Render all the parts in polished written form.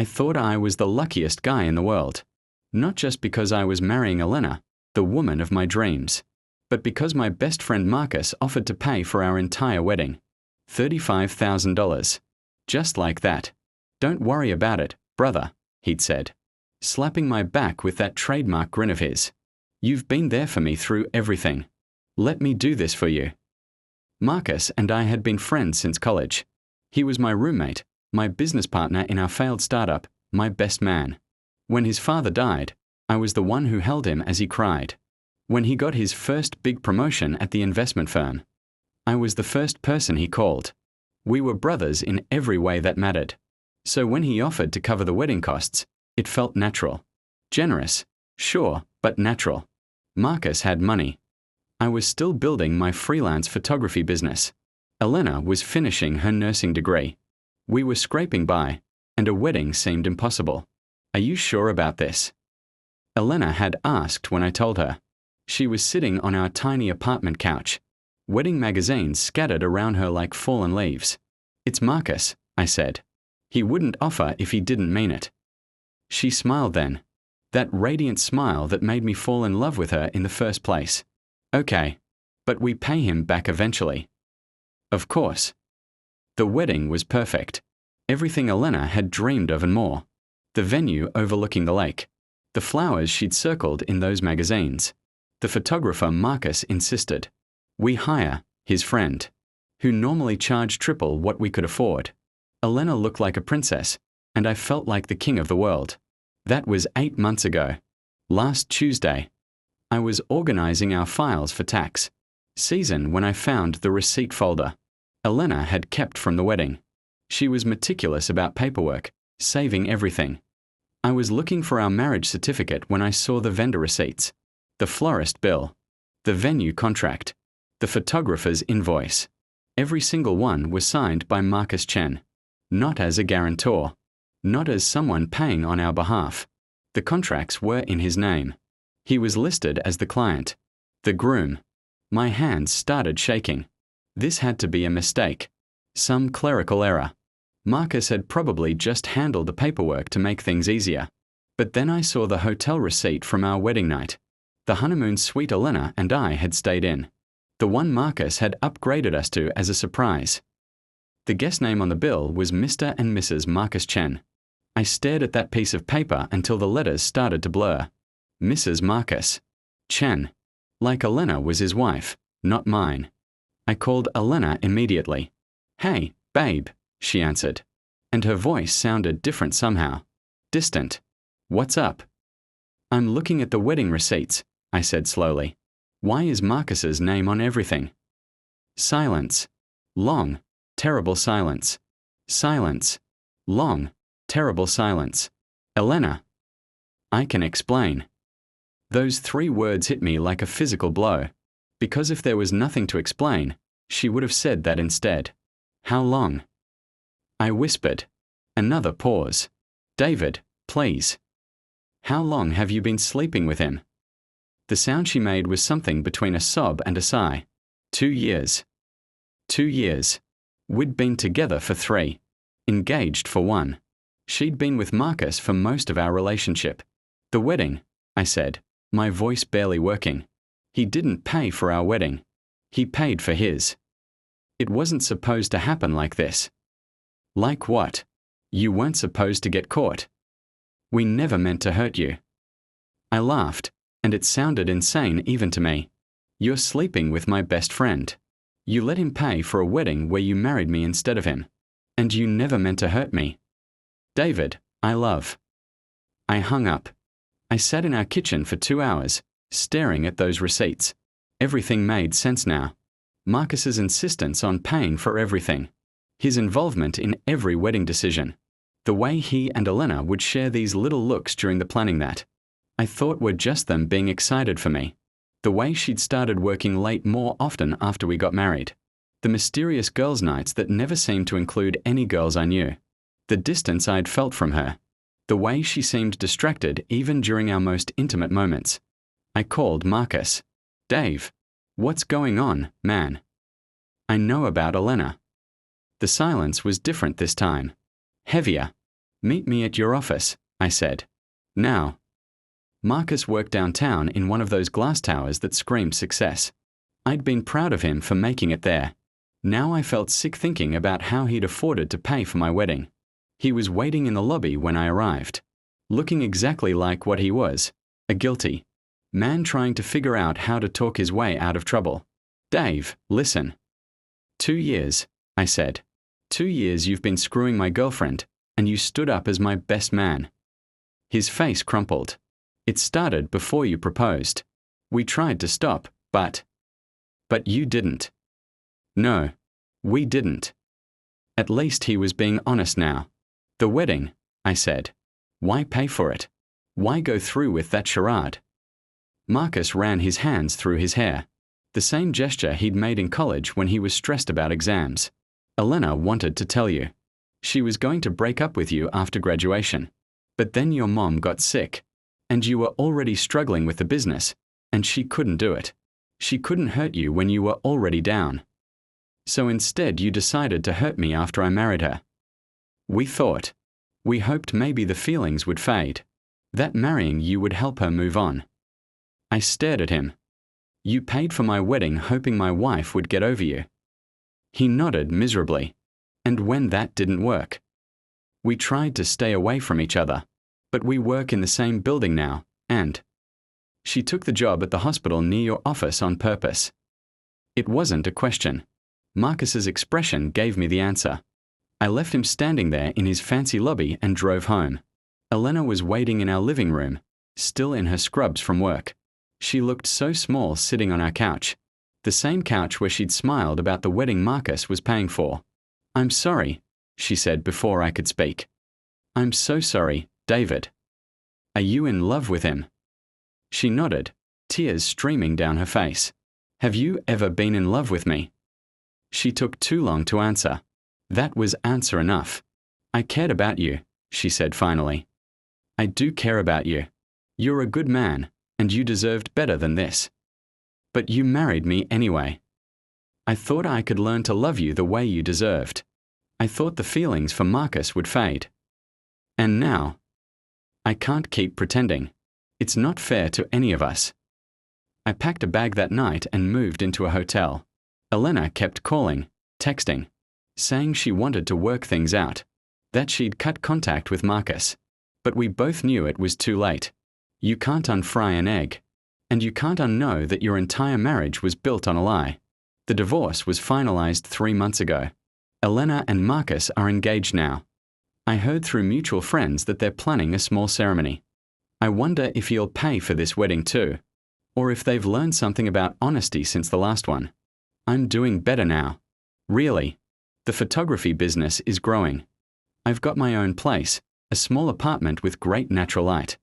I thought I was the luckiest guy in the world. Not just because I was marrying Elena, the woman of my dreams, but because my best friend Marcus offered to pay for our entire wedding. $35,000. Just like that. "Don't worry about it, brother," he'd said, slapping my back with that trademark grin of his. "You've been there for me through everything. Let me do this for you." Marcus and I had been friends since college. He was my roommate, my business partner in our failed startup, my best man. When his father died, I was the one who held him as he cried. When he got his first big promotion at the investment firm, I was the first person he called. We were brothers in every way that mattered. So when he offered to cover the wedding costs, it felt natural. Generous, sure, but natural. Marcus had money. I was still building my freelance photography business. Elena was finishing her nursing degree. We were scraping by, and a wedding seemed impossible. "Are you sure about this?" Elena had asked when I told her. She was sitting on our tiny apartment couch, wedding magazines scattered around her like fallen leaves. "It's Marcus," I said. "He wouldn't offer if he didn't mean it." She smiled then, that radiant smile that made me fall in love with her in the first place. "Okay, but we pay him back eventually." Of course. The wedding was perfect. Everything Elena had dreamed of and more. The venue overlooking the lake. The flowers she'd circled in those magazines. The photographer Marcus insisted. We hire his friend, who normally charged triple what we could afford. Elena looked like a princess, and I felt like the king of the world. That was 8 months ago. Last Tuesday, I was organizing our files for tax season when I found the receipt folder Elena had kept from the wedding. She was meticulous about paperwork, saving everything. I was looking for our marriage certificate when I saw the vendor receipts, the florist bill, the venue contract, the photographer's invoice. Every single one was signed by Marcus Chen, not as a guarantor, not as someone paying on our behalf. The contracts were in his name. He was listed as the client, the groom. My hands started shaking. This had to be a mistake, some clerical error. Marcus had probably just handled the paperwork to make things easier. But then I saw the hotel receipt from our wedding night, the honeymoon suite Elena and I had stayed in, the one Marcus had upgraded us to as a surprise. The guest name on the bill was Mr. and Mrs. Marcus Chen. I stared at that piece of paper until the letters started to blur. Mrs. Marcus Chen. Like Elena was his wife, not mine. I called Elena immediately. "Hey, babe," she answered. And her voice sounded different somehow. Distant. "What's up?" "I'm looking at the wedding receipts," I said slowly. "Why is Marcus's name on everything?" Silence. Long, terrible silence. Silence. Long, terrible silence. "Elena." "I can explain." Those 3 words hit me like a physical blow, because if there was nothing to explain, she would have said that instead. "How long?" I whispered. Another pause. "David, please." "How long have you been sleeping with him?" The sound she made was something between a sob and a sigh. 2 years. 2 years. We'd been together for 3. Engaged for 1. She'd been with Marcus for most of our relationship. "The wedding," I said, my voice barely working. "He didn't pay for our wedding. He paid for his. It wasn't supposed to happen like this." "Like what? You weren't supposed to get caught." "We never meant to hurt you." I laughed, and it sounded insane even to me. "You're sleeping with my best friend. You let him pay for a wedding where you married me instead of him. And you never meant to hurt me." "David, I love." I hung up. I sat in our kitchen for 2 hours, staring at those receipts. Everything made sense now. Marcus's insistence on paying for everything. His involvement in every wedding decision. The way he and Elena would share these little looks during the planning that I thought were just them being excited for me. The way she'd started working late more often after we got married. The mysterious girls' nights that never seemed to include any girls I knew. The distance I'd felt from her. The way she seemed distracted even during our most intimate moments. I called Marcus. "Dave, what's going on, man?" "I know about Elena." The silence was different this time. Heavier. Meet me at your office, I said. Now. Marcus worked downtown in one of those glass towers that screamed success. I'd been proud of him for making it there. Now I felt sick thinking about how he'd afforded to pay for my wedding. He was waiting in the lobby when I arrived, looking exactly like what he was, a guilty man trying to figure out how to talk his way out of trouble. Dave, listen. 2 years, I said. 2 years you've been screwing my girlfriend, and you stood up as my best man. His face crumpled. It started before you proposed. We tried to stop, but you didn't. No, we didn't. At least he was being honest now. The wedding, I said. Why pay for it? Why go through with that charade? Marcus ran his hands through his hair, the same gesture he'd made in college when he was stressed about exams. Elena wanted to tell you. She was going to break up with you after graduation. But then your mom got sick, and you were already struggling with the business, and she couldn't do it. She couldn't hurt you when you were already down. So instead you decided to hurt me after I married her. We hoped maybe the feelings would fade, that marrying you would help her move on. I stared at him. You paid for my wedding hoping my wife would get over you. He nodded miserably. And when that didn't work? We tried to stay away from each other, but we work in the same building now, and she took the job at the hospital near your office on purpose. It wasn't a question. Marcus's expression gave me the answer. I left him standing there in his fancy lobby and drove home. Elena was waiting in our living room, still in her scrubs from work. She looked so small sitting on our couch, the same couch where she'd smiled about the wedding Marcus was paying for. I'm sorry, she said before I could speak. I'm so sorry, David. Are you in love with him? She nodded, tears streaming down her face. Have you ever been in love with me? She took too long to answer. That was answer enough. I cared about you, she said finally. I do care about you. You're a good man, and you deserved better than this. But you married me anyway. I thought I could learn to love you the way you deserved. I thought the feelings for Marcus would fade. And now, I can't keep pretending. It's not fair to any of us. I packed a bag that night and moved into a hotel. Elena kept calling, texting, saying she wanted to work things out, that she'd cut contact with Marcus. But we both knew it was too late. You can't unfry an egg, and you can't unknow that your entire marriage was built on a lie. The divorce was finalized 3 months ago. Elena and Marcus are engaged now. I heard through mutual friends that they're planning a small ceremony. I wonder if he'll pay for this wedding too, or if they've learned something about honesty since the last one. I'm doing better now. Really. The photography business is growing. I've got my own place, a small apartment with great natural light.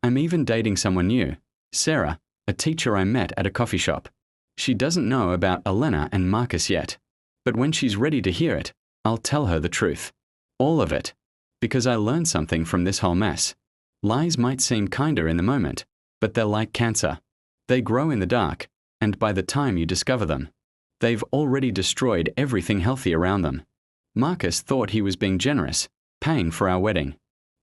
I'm even dating someone new, Sarah, a teacher I met at a coffee shop. She doesn't know about Elena and Marcus yet, but when she's ready to hear it, I'll tell her the truth. All of it. Because I learned something from this whole mess. Lies might seem kinder in the moment, but they're like cancer. They grow in the dark, and by the time you discover them, they've already destroyed everything healthy around them. Marcus thought he was being generous, paying for our wedding.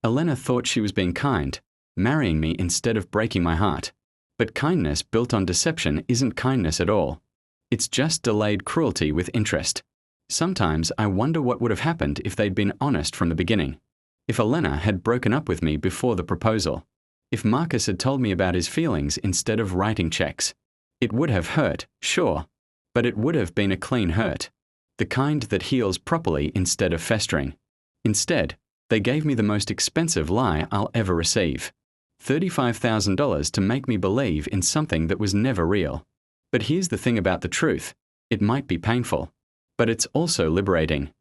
Elena thought she was being kind, marrying me instead of breaking my heart. But kindness built on deception isn't kindness at all. It's just delayed cruelty with interest. Sometimes I wonder what would have happened if they'd been honest from the beginning. If Elena had broken up with me before the proposal. If Marcus had told me about his feelings instead of writing checks. It would have hurt, sure, but it would have been a clean hurt. The kind that heals properly instead of festering. Instead, they gave me the most expensive lie I'll ever receive. $35,000 to make me believe in something that was never real. But here's the thing about the truth. It might be painful, but it's also liberating.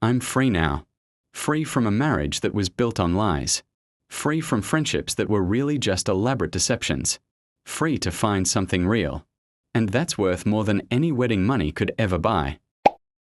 I'm free now. Free from a marriage that was built on lies. Free from friendships that were really just elaborate deceptions. Free to find something real. And that's worth more than any wedding money could ever buy.